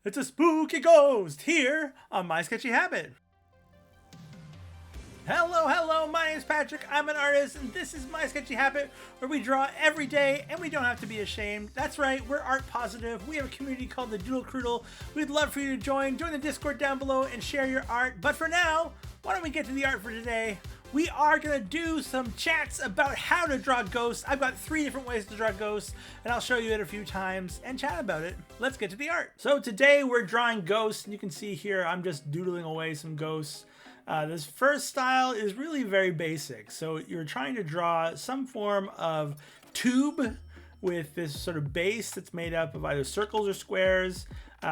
It's a spooky ghost here on My Sketchy Habit. Hello, my name's Patrick, I'm an artist, and this is My Sketchy Habit, where we draw every day, and we don't have to be ashamed. That's right, we're art positive. We have a community called the Doodle. We'd love for you to join the Discord down below and share your art. But for now, why don't we get to the art for today? We are gonna do some chats about how to draw ghosts. I've got 3 different ways to draw ghosts, and I'll show you it a few times and chat about it. Let's get to the art. So today we're drawing ghosts, and you can see here I'm just doodling away some ghosts. This first style is really very basic. So you're trying to draw some form of tube with this sort of base that's made up of either circles or squares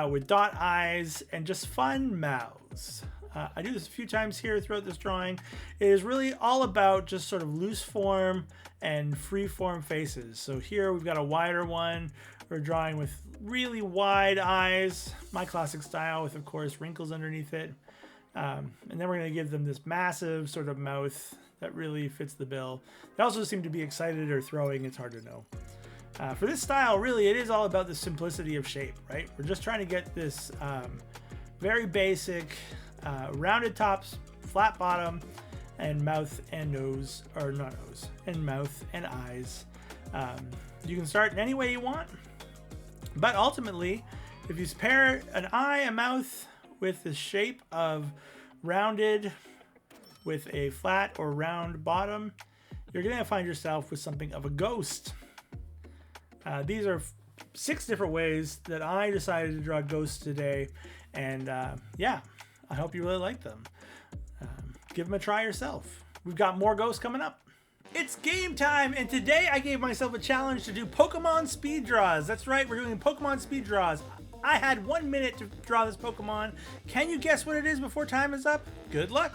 with dot eyes and just fun mouths. I do this a few times here throughout this drawing. It is really all about just sort of loose form and free form faces. So here we've got a wider one. We're drawing with really wide eyes, my classic style, with of course wrinkles underneath it. And then we're going to give them this massive sort of mouth that really fits the bill. They also seem to be excited or throwing, it's hard to know. For this style, really, it is all about the simplicity of shape, right? We're just trying to get this very basic rounded tops, flat bottom, and mouth and nose, or not nose, and mouth and eyes. You can start in any way you want, but ultimately, if you pair an eye, a mouth, with the shape of rounded with a flat or round bottom, you're going to find yourself with something of a ghost. These are 6 different ways that I decided to draw ghosts today, and yeah, I hope you really like them. Give them a try yourself. We've got more ghosts coming up. It's game time, and today I gave myself a challenge to do Pokemon speed draws. That's right, we're doing Pokemon speed draws. I had 1 minute to draw this Pokemon. Can you guess what it is before time is up? Good luck.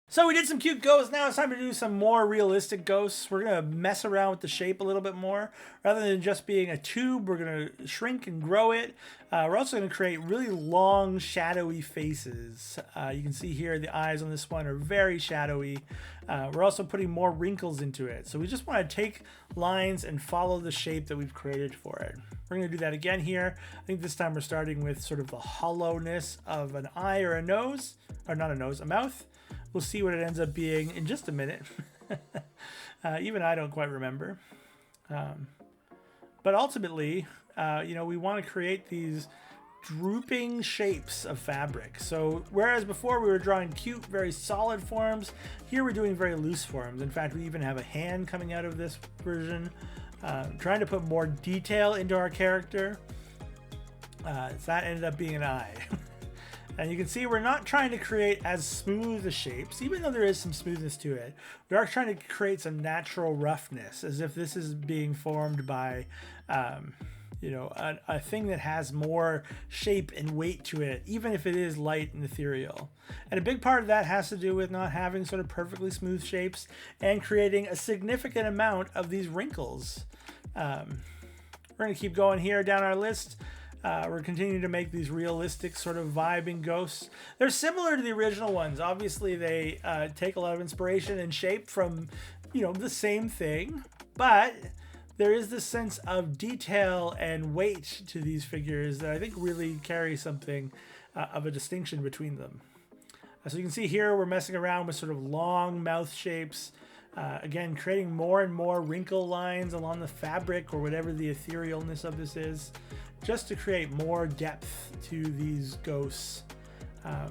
So we did some cute ghosts. Now it's time to do some more realistic ghosts. We're going to mess around with the shape a little bit more. Rather than just being a tube, we're going to shrink and grow it. We're also going to create really long, shadowy faces. You can see here the eyes on this one are very shadowy. We're also putting more wrinkles into it. So we just want to take lines and follow the shape that we've created for it. We're going to do that again here. I think this time we're starting with sort of the hollowness of an eye or a nose, or not a nose, a mouth. We'll see what it ends up being in just a minute. Even I don't quite remember. But ultimately, we want to create these drooping shapes of fabric. So whereas before we were drawing cute, very solid forms, here we're doing very loose forms. In fact, we even have a hand coming out of this version, trying to put more detail into our character. So that ended up being an eye. And you can see we're not trying to create as smooth the shapes, even though there is some smoothness to it. We are trying to create some natural roughness, as if this is being formed by, a thing that has more shape and weight to it, even if it is light and ethereal. And a big part of that has to do with not having sort of perfectly smooth shapes and creating a significant amount of these wrinkles. We're going to keep going here down our list. We're continuing to make these realistic sort of vibing ghosts. They're similar to the original ones. Obviously, they take a lot of inspiration and shape from, the same thing. But there is this sense of detail and weight to these figures that I think really carry something of a distinction between them. So you can see here we're messing around with sort of long mouth shapes. Again, creating more and more wrinkle lines along the fabric or whatever the etherealness of this is, just to create more depth to these ghosts. I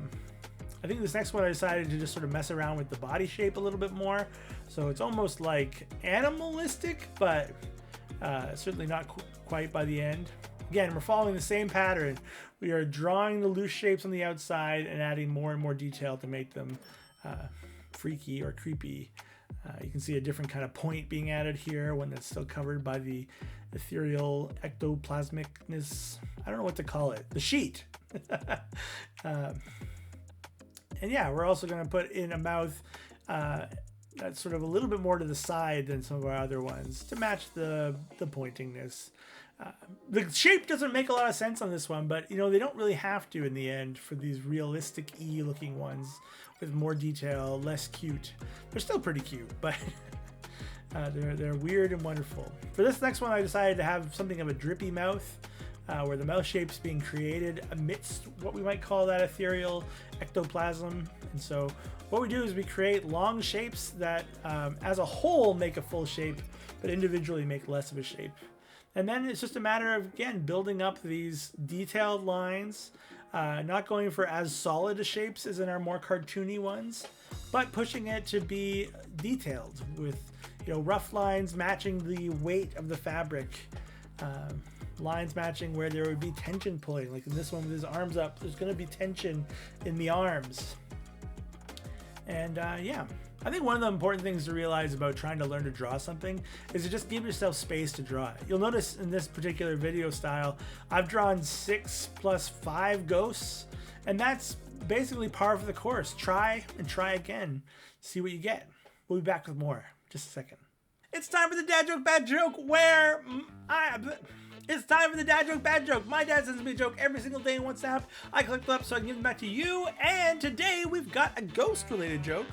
think this next one I decided to just sort of mess around with the body shape a little bit more. So it's almost like animalistic, but certainly not quite by the end. Again, we're following the same pattern. We are drawing the loose shapes on the outside and adding more and more detail to make them freaky or creepy. You can see a different kind of point being added here, one that's still covered by the ethereal ectoplasmicness. I don't know what to call it. The sheet. And yeah, we're also going to put in a mouth that's sort of a little bit more to the side than some of our other ones to match the pointingness. The shape doesn't make a lot of sense on this one, but you know, they don't really have to in the end for these realistic-y looking ones with more detail, less cute. They're still pretty cute, but they're weird and wonderful. For this next one, I decided to have something of a drippy mouth, where the mouth shape's being created amidst what we might call that ethereal ectoplasm. And so what we do is we create long shapes that as a whole make a full shape, but individually make less of a shape. And then it's just a matter of, again, building up these detailed lines, not going for as solid a shapes as in our more cartoony ones, but pushing it to be detailed with, you know, rough lines matching the weight of the fabric, lines matching where there would be tension pulling. Like in this one with his arms up, there's going to be tension in the arms. And yeah, I think one of the important things to realize about trying to learn to draw something is to just give yourself space to draw it. You'll notice in this particular video style, I've drawn 6 + 5 ghosts, and that's basically par for the course. Try and try again. See what you get. We'll be back with more in just a second. It's time for the dad joke, bad joke, where it's time for the dad joke, bad joke. My dad sends me a joke every single day in WhatsApp. I collect them up so I can give them back to you. And today we've got a ghost-related joke.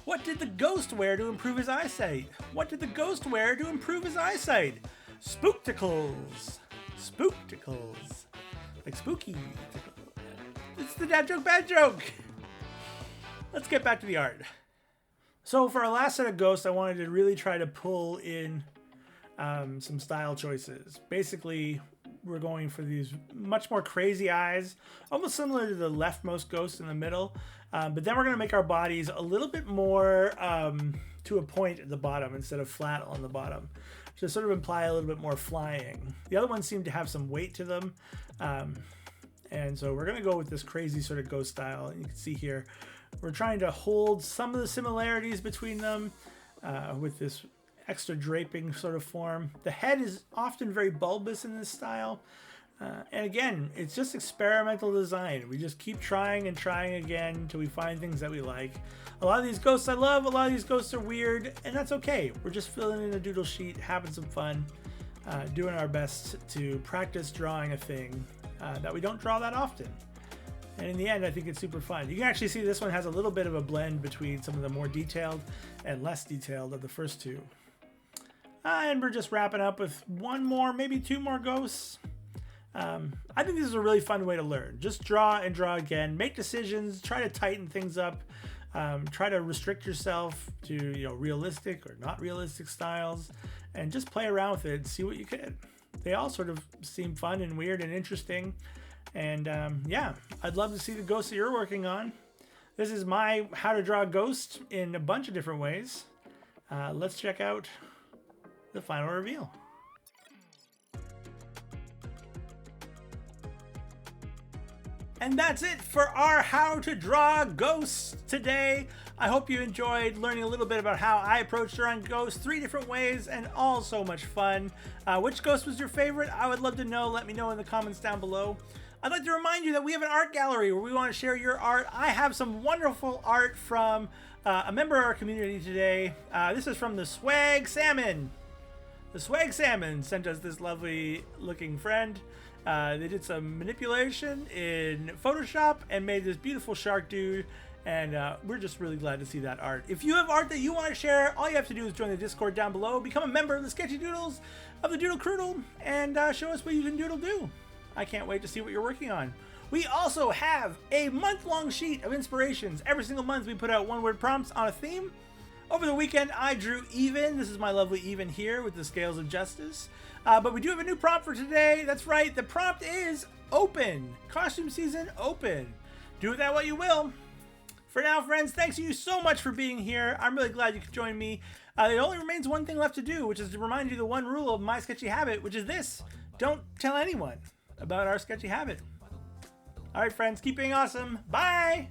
What did the ghost wear to improve his eyesight? What did the ghost wear to improve his eyesight? Spookticles. Spookticles. Like spooky. It's the dad joke, bad joke. Let's get back to the art. So for our last set of ghosts, I wanted to really try to pull in some style choices. Basically, we're going for these much more crazy eyes, almost similar to the leftmost ghost in the middle. But then we're going to make our bodies a little bit more to a point at the bottom instead of flat on the bottom, to sort of imply a little bit more flying. The other ones seem to have some weight to them. And so we're going to go with this crazy sort of ghost style. And you can see here, we're trying to hold some of the similarities between them with this extra draping sort of form. The head is often very bulbous in this style. And again, it's just experimental design. We just keep trying and trying again until we find things that we like. A lot of these ghosts I love, a lot of these ghosts are weird, and that's okay. We're just filling in a doodle sheet, having some fun, doing our best to practice drawing a thing that we don't draw that often. And in the end, I think it's super fun. You can actually see this one has a little bit of a blend between some of the more detailed and less detailed of the first two. And we're just wrapping up with one more, maybe 2 more ghosts. I think this is a really fun way to learn. Just draw and draw again. Make decisions. Try to tighten things up. Try to restrict yourself to, you know, realistic or not realistic styles, and just play around with it and see what you get. They all sort of seem fun and weird and interesting. And yeah, I'd love to see the ghosts that you're working on. This is my how to draw a ghost in a bunch of different ways. Let's check out the final reveal. And that's it for our how to draw ghosts today. I hope you enjoyed learning a little bit about how I approach drawing ghosts, 3 different ways, and all so much fun. Which ghost was your favorite? I would love to know. Let me know in the comments down below. I'd like to remind you that we have an art gallery where we want to share your art. I have some wonderful art from a member of our community today. This is from the Swag Salmon. The Swag Salmon sent us this lovely looking friend. They did some manipulation in Photoshop and made this beautiful shark dude, and we're just really glad to see that art. If you have art that you want to share, all you have to do is join the Discord down below, become a member of the Sketchy Doodles of the Doodle Croodle, and show us what you can doodle do. I can't wait to see what you're working on. We also have a month-long sheet of inspirations. Every single month we put out one-word prompts on a theme. Over the weekend, I drew Even. This is my lovely Even here with the Scales of Justice. But we do have a new prompt for today. That's right, the prompt is open. Costume season open. Do with that what you will. For now, friends, thanks to you so much for being here. I'm really glad you could join me. It only remains one thing left to do, which is to remind you the one rule of my sketchy habit, which is this: don't tell anyone about our sketchy habit. All right, friends, keep being awesome. Bye!